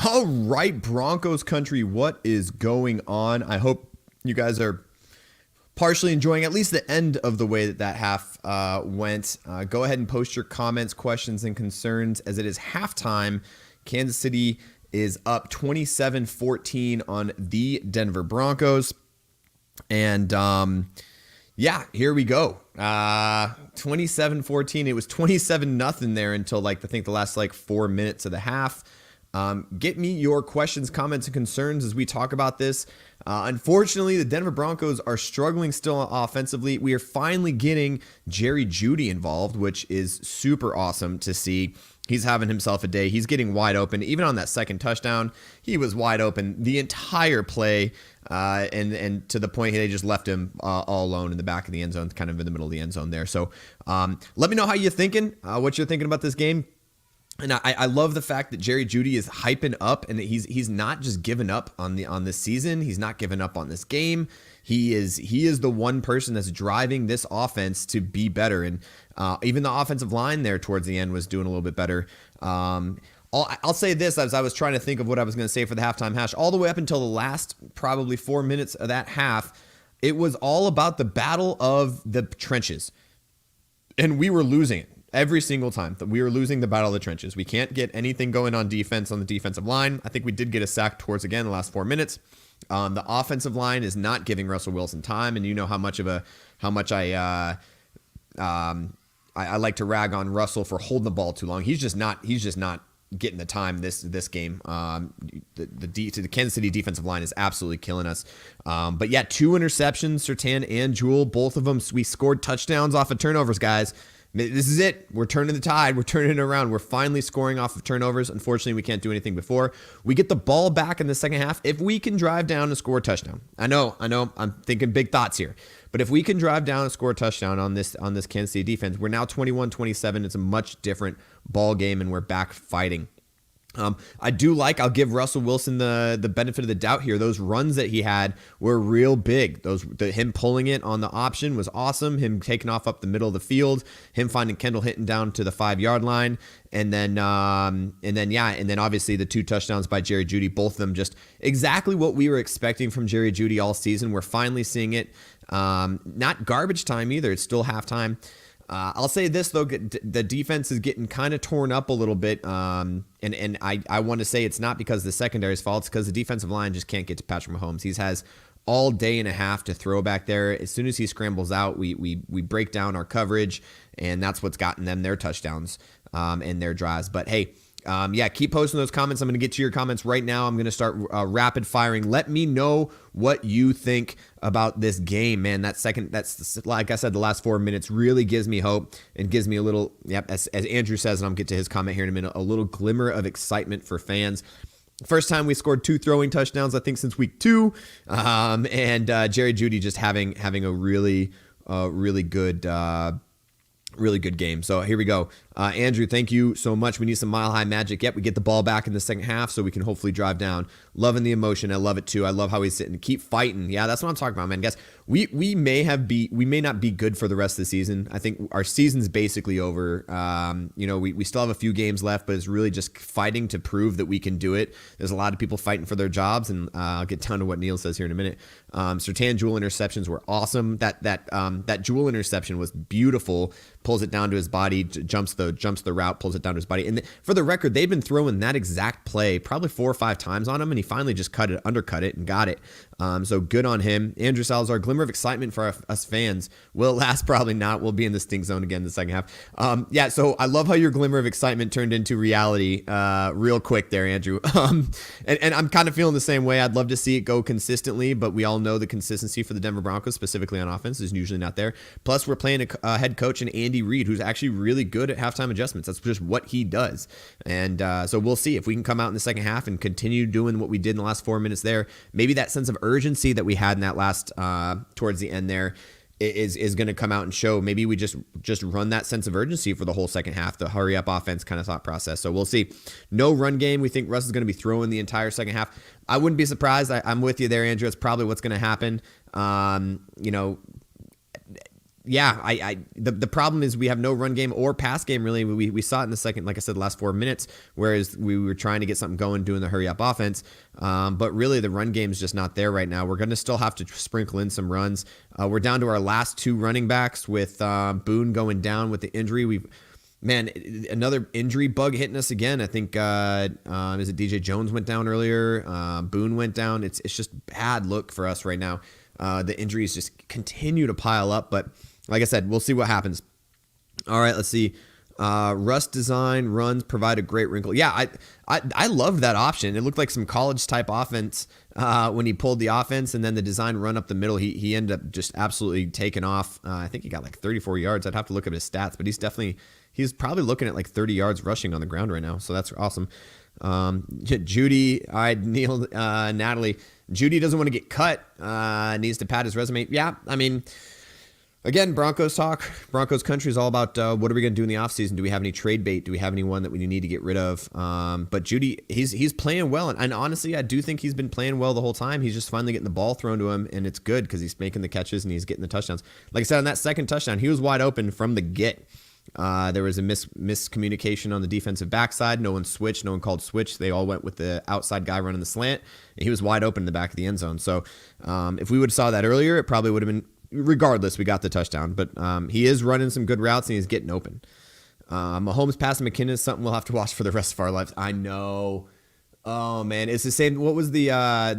All right, Broncos country, what is going on? I hope you guys are partially enjoying at least the end of the way that half went. Go ahead and post your comments, questions, and concerns as it is halftime. Kansas City is up 27-14 on the Denver Broncos. And yeah, here we go. 27-14. It was 27-0 there until I think the last 4 minutes of the half. Get me your questions, comments, and concerns as we talk about this. Unfortunately, the Denver Broncos are struggling still offensively. We are finally getting Jerry Jeudy involved, which is super awesome to see. He's having himself a day. He's getting wide open. Even on that second touchdown, he was wide open the entire play, and to the point they just left him all alone in the back of the end zone, kind of in the middle of the end zone there. So let me know how you're thinking, what you're thinking about this game. And I love the fact that Jerry Jeudy is hyping up, and he's not just giving up on this season. He's not giving up on this game. He is the one person that's driving this offense to be better. And even the offensive line there towards the end was doing a little bit better. I'll say this as I was trying to think of what I was going to say for the halftime hash. All the way up until the last probably 4 minutes of that half, it was all about the battle of the trenches. And we were losing it. Every single time that we were losing the battle of the trenches. We can't get anything going on defense on the defensive line. I think we did get a sack towards, again, the last 4 minutes. The offensive line is not giving Russell Wilson time, and you know how much I like to rag on Russell for holding the ball too long. He's just not getting the time this game. The Kansas City defensive line is absolutely killing us. But yeah, 2 interceptions, Surtain and Jewell, both of them. We scored touchdowns off of turnovers, guys. This is it. We're turning the tide. We're turning it around. We're finally scoring off of turnovers. Unfortunately, we can't do anything before. We get the ball back in the second half. If we can drive down and score a touchdown. I know. I'm thinking big thoughts here. But if we can drive down and score a touchdown on this Kansas City defense, we're now 21-27. It's a much different ball game, and we're back fighting. I'll give Russell Wilson the benefit of the doubt here. Those runs that he had were real big. Him pulling it on the option was awesome. Him taking off up the middle of the field, him finding Kendall Hinton down to the 5-yard line. And then obviously the 2 touchdowns by Jerry Jeudy, both of them just exactly what we were expecting from Jerry Jeudy all season. We're finally seeing it. Not garbage time either. It's still halftime. I'll say this, though, the defense is getting kind of torn up a little bit, and I want to say it's not because the secondary's fault. It's because the defensive line just can't get to Patrick Mahomes. He has all day and a half to throw back there. As soon as he scrambles out, we break down our coverage, and that's what's gotten them their touchdowns and their drives. But, hey, keep posting those comments. I'm going to get to your comments right now. I'm going to start rapid firing. Let me know what you think about this game, man. That's like I said, the last 4 minutes really gives me hope and gives me a little, as Andrew says, and I'll get to his comment here in a minute, a little glimmer of excitement for fans. First time we scored 2 throwing touchdowns, I think, since week 2. And Jerry Jeudy just having a really good game. So here we go. Andrew, thank you so much. We need some Mile High magic. Yep, we get the ball back in the second half so we can hopefully drive down. Loving the emotion. I love it too. I love how he's sitting. Keep fighting. Yeah, that's what I'm talking about, man. Guys, we may not be good for the rest of the season. I think our season's basically over. We still have a few games left, but it's really just fighting to prove that we can do it. There's a lot of people fighting for their jobs, and I'll get down to what Neil says here in a minute. Surtain Jewell interceptions were awesome. That Jewell interception was beautiful. Pulls it down to his body, jumps the route, pulls it down to his body. And for the record, they've been throwing that exact play probably 4 or 5 times on him, and he finally just undercut it and got it. So good on him. Andrew Salazar, glimmer of excitement for us fans. Will it last? Probably not. We'll be in the stink zone again in the second half. So I love how your glimmer of excitement turned into reality real quick there, Andrew. And I'm kind of feeling the same way. I'd love to see it go consistently, but we all know the consistency for the Denver Broncos, specifically on offense, is usually not there. Plus, we're playing a head coach in Andy Reid, who's actually really good at halftime adjustments. That's just what he does. And so we'll see if we can come out in the second half and continue doing what we did in the last 4 minutes there. Maybe that sense of urgency that we had in that last towards the end there is going to come out and show. Maybe we just run that sense of urgency for the whole second half, the hurry up offense kind of thought process. So we'll see. No run game. We think Russ is going to be throwing the entire second half. I wouldn't be surprised. I'm with you there, Andrew. It's probably what's going to happen. yeah, the problem is we have no run game or pass game really. We saw it in the second, like I said, the last 4 minutes, whereas we were trying to get something going, doing the hurry up offense. But really the run game is just not there right now. We're going to still have to sprinkle in some runs. We're down to our last 2 running backs with Boone going down with the injury. Another injury bug hitting us again. I think is it DJ Jones went down earlier. Boone went down. It's just bad look for us right now. The injuries just continue to pile up, but like I said, we'll see what happens. All right, let's see. Rust design runs provide a great wrinkle. Yeah, I loved that option. It looked like some college type offense when he pulled the offense, and then the design run up the middle. He ended up just absolutely taking off. I think he got like 34 yards. I'd have to look at his stats, but he's probably looking at like 30 yards rushing on the ground right now. So that's awesome. Judy, Neil, Natalie. Judy doesn't want to get cut. Needs to pad his resume. Yeah, I mean. Again, Broncos talk. Broncos country is all about what are we going to do in the offseason? Do we have any trade bait? Do we have anyone that we need to get rid of? But Judy, he's playing well. And honestly, I do think he's been playing well the whole time. He's just finally getting the ball thrown to him, and it's good because he's making the catches and he's getting the touchdowns. Like I said, on that second touchdown, he was wide open from the get. There was a miscommunication on the defensive backside. No one switched. No one called switch. They all went with the outside guy running the slant. And he was wide open in the back of the end zone. So if we would have saw that earlier, it probably would have been. Regardless, we got the touchdown, but he is running some good routes and he's getting open. Mahomes passing McKinnon is something we'll have to watch for the rest of our lives. I know. Oh man, it's the same. What was the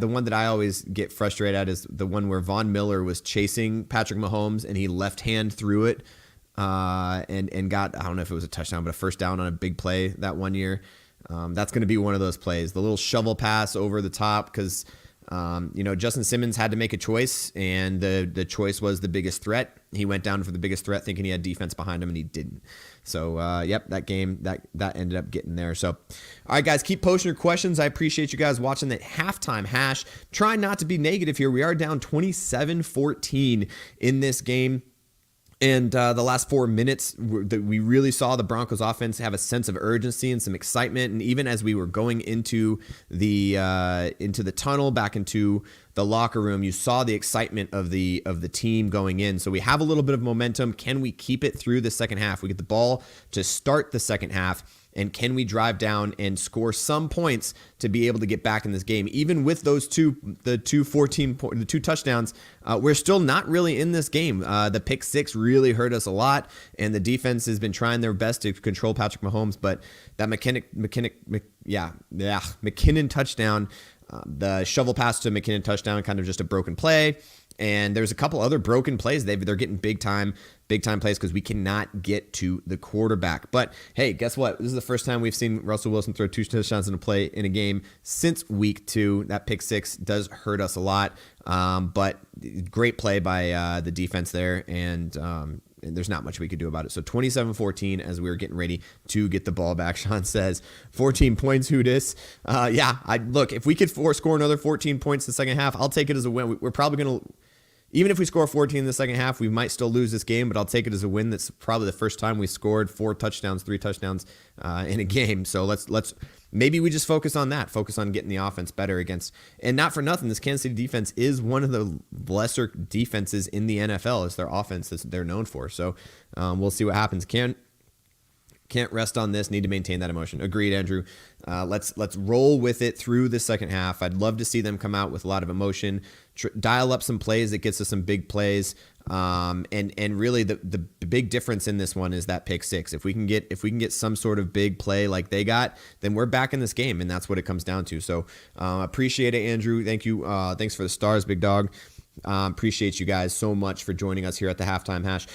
one that I always get frustrated at is the one where Von Miller was chasing Patrick Mahomes and he left hand threw it and got, I don't know if it was a touchdown, but a first down on a big play that one year. That's going to be one of those plays, the little shovel pass over the top because. Justin Simmons had to make a choice, and the choice was the biggest threat. He went down for the biggest threat thinking he had defense behind him, and he didn't. So, that game, that ended up getting there. So, all right, guys, keep posting your questions. I appreciate you guys watching the Halftime Hash. Try not to be negative here. We are down 27-14 in this game. And the last 4 minutes, we really saw the Broncos offense have a sense of urgency and some excitement. And even as we were going into the tunnel, back into the locker room, you saw the excitement of the team going in. So we have a little bit of momentum. Can we keep it through the second half? We get the ball to start the second half. And can we drive down and score some points to be able to get back in this game? Even with those two touchdowns, we're still not really in this game. The pick six really hurt us a lot, and the defense has been trying their best to control Patrick Mahomes. But that McKinnon touchdown, the shovel pass to McKinnon touchdown, kind of just a broken play. And there's a couple other broken plays. They're getting big time plays because we cannot get to the quarterback. But hey, guess what? This is the first time we've seen Russell Wilson throw 2 touchdowns in a game since week 2. That pick six does hurt us a lot. But great play by the defense there. And there's not much we could do about it. So 27-14 as we were getting ready to get the ball back. Sean says 14 points. Who dis? Look, if we could score another 14 points in the second half, I'll take it as a win. We're probably going to, even if we score 14 in the second half, we might still lose this game, but I'll take it as a win. That's probably the first time we scored 3 touchdowns in a game. So let's maybe we just focus on that, focus on getting the offense better against, and not for nothing, this Kansas City defense is one of the lesser defenses in the NFL. It's their offense that they're known for. So we'll see what happens. Can't rest on this. Need to maintain that emotion. Agreed, Andrew. Let's roll with it through the second half. I'd love to see them come out with a lot of emotion, dial up some plays that gets us some big plays. And really the big difference in this one is that pick six. If we can get some sort of big play like they got, then we're back in this game, and that's what it comes down to. So appreciate it, Andrew. Thank you. Thanks for the stars, big dog. Appreciate you guys so much for joining us here at the Halftime Hash.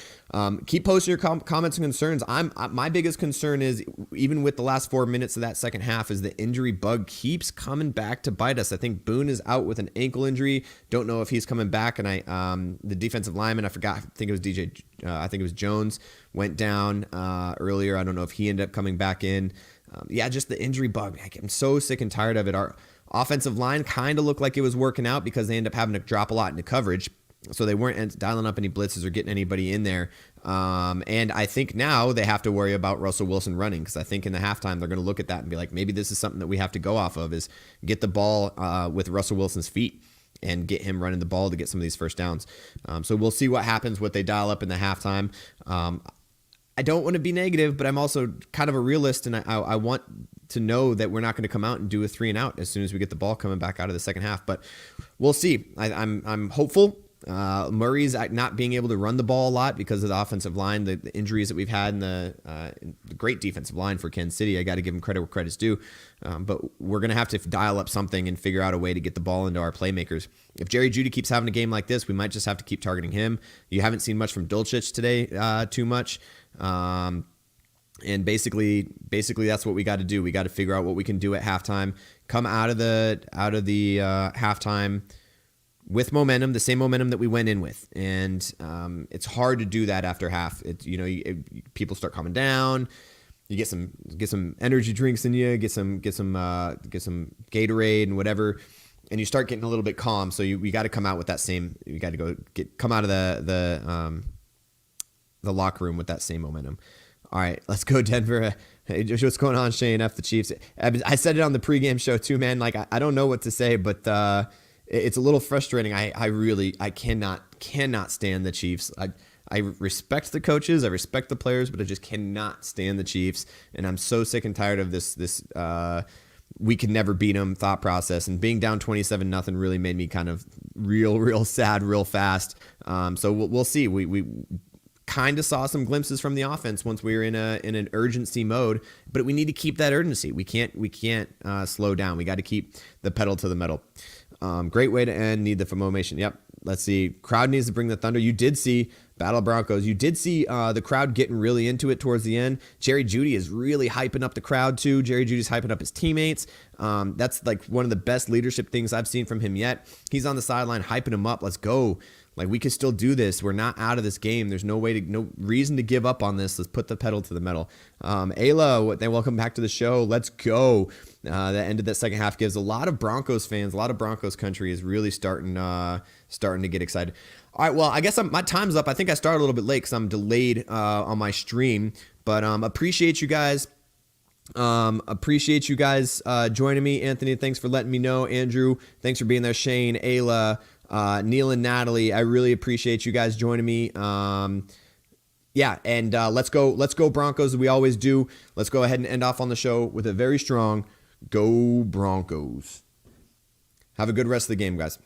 Keep posting your comments and concerns. My biggest concern is, even with the last 4 minutes of that second half, is the injury bug keeps coming back to bite us. I think Boone is out with an ankle injury. Don't know if he's coming back. And the defensive lineman, I forgot. I think it was DJ. I think it was Jones went down earlier. I don't know if he ended up coming back in. Just the injury bug. I'm so sick and tired of it. Our offensive line kind of looked like it was working out because they ended up having to drop a lot into coverage. So they weren't dialing up any blitzes or getting anybody in there. And I think now they have to worry about Russell Wilson running, because I think in the halftime they're going to look at that and be like, maybe this is something that we have to go off of, is get the ball with Russell Wilson's feet. and get him running the ball to get some of these first downs. So we'll see what happens, what they dial up in the halftime. I don't want to be negative, but I'm also kind of a realist, and I want to know that we're not going to come out and do a 3-and-out as soon as we get the ball coming back out of the second half. But we'll see. I'm hopeful. Murray's not being able to run the ball a lot because of the offensive line, the injuries that we've had, and the great defensive line for Kansas City. I got to give him credit where credit's due. But we're going to have to dial up something and figure out a way to get the ball into our playmakers. If Jerry Jeudy keeps having a game like this, we might just have to keep targeting him. You haven't seen much from Dulcich today, too much. And basically that's what we got to do. We got to figure out what we can do at halftime. Come out of the halftime with momentum, the same momentum that we went in with. And it's hard to do that after half. People start coming down. You get some energy drinks in you, get some Gatorade and whatever, and you start getting a little bit calm. So we got to come out with that same. You got to come out of the locker room with that same momentum. All right, let's go Denver. Hey, what's going on, Shane? F the Chiefs. I said it on the pregame show too, man. Like I don't know what to say, but it's a little frustrating. I cannot stand the Chiefs. I respect the coaches, I respect the players, but I just cannot stand the Chiefs. And I'm so sick and tired of this we can never beat them thought process. And being down 27-0 really made me kind of real sad real fast. So we'll see. We kind of saw some glimpses from the offense once we were in an urgency mode, but we need to keep that urgency. We can't slow down. We got to keep the pedal to the metal. Great way to end. Need the formation. Yep. Let's see. Crowd needs to bring the thunder. You did see Battle of Broncos. You did see the crowd getting really into it towards the end. Jerry Jeudy is really hyping up the crowd too. Jerry Jeudy's hyping up his teammates. That's like one of the best leadership things I've seen from him yet. He's on the sideline hyping him up. Let's go. Like, we can still do this. We're not out of this game. There's no reason to give up on this. Let's put the pedal to the metal. Ayla, welcome back to the show. Let's go. The end of that second half gives a lot of Broncos fans, a lot of Broncos country is really starting to get excited. All right, well, I guess my time's up. I think I started a little bit late because I'm delayed on my stream, but appreciate you guys. Appreciate you guys joining me. Anthony, thanks for letting me know. Andrew, thanks for being there. Shane, Ayla, Neil and Natalie, I really appreciate you guys joining me. Yeah, and let's go Broncos as we always do. Let's go ahead and end off on the show with a very strong Go Broncos. Have a good rest of the game, guys.